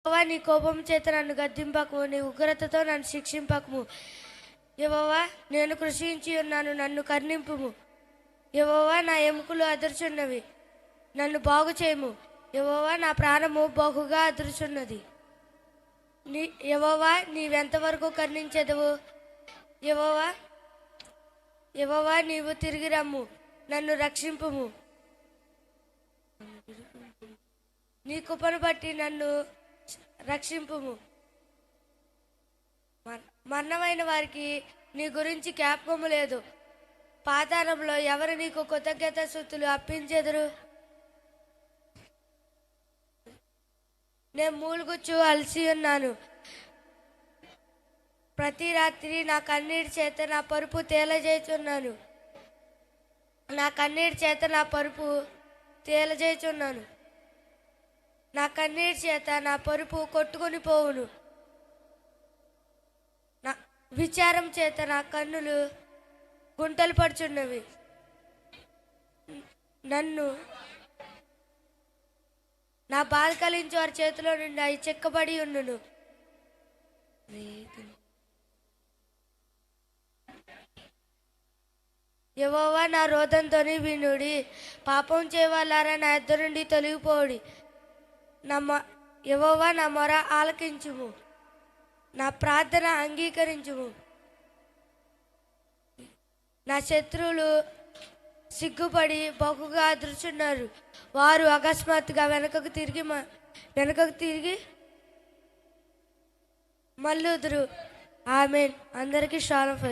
యెహోవా నీ కోపం చేత నన్ను గద్దింపకము, నీ ఉగ్రతతో నన్ను శిక్షింపకము. యెహోవా నేను కృషించి ఉన్నాను, నన్ను కరుణింపుము. యెహోవా నా ఎముకలు అదురుచున్నవి, నన్ను బాగు చేయము. యెహోవా నా ప్రాణము బహుగా అదురుచున్నది. యెహోవా నీవెంతవరకు కరుణించెదవు? యెహోవా నీవు తిరిగి రమ్ము, నన్ను రక్షింపుము. నీ కృపను బట్టి నన్ను రక్షింపుము. మరణమైన వారికి నీ గురించి జ్ఞాపకము లేదు. పాతాళంలో ఎవరు నీకు కృతజ్ఞత స్తుతులు అర్పించెదరు? నేను మూలుగుచ్చు అలసి ఉన్నాను. ప్రతి రాత్రి నా కన్నీటి చేత నా పరుపు తేలజేయుచున్నాను. నా కన్నీటి చేత నా పరుపు తేలజేయుచున్నాను. నా కన్నీటి చేత నా పరుపు కొట్టుకొని పోవును. నా విచారం చేత నా కన్నులు గుంటలు పడుచున్నవి. నన్ను నా బాధ కలించి వారి చేతిలో నుండి అవి చెక్కబడి ఉండును. యెహోవా నా రోదంతోని వినుడి, పాపం చేయవాలారా నా యొద్ద నుండి తొలగిపోడి. యెహోవా నా మొర ఆలకించుము, నా ప్రార్థన అంగీకరించుము. నా శత్రువులు సిగ్గుపడి బహుగా అదురుచున్నారు. వారు అకస్మాత్తుగా వెనకకు తిరిగి మళ్ళుదురు. ఆమేన్. అందరికీ షాలోమ్.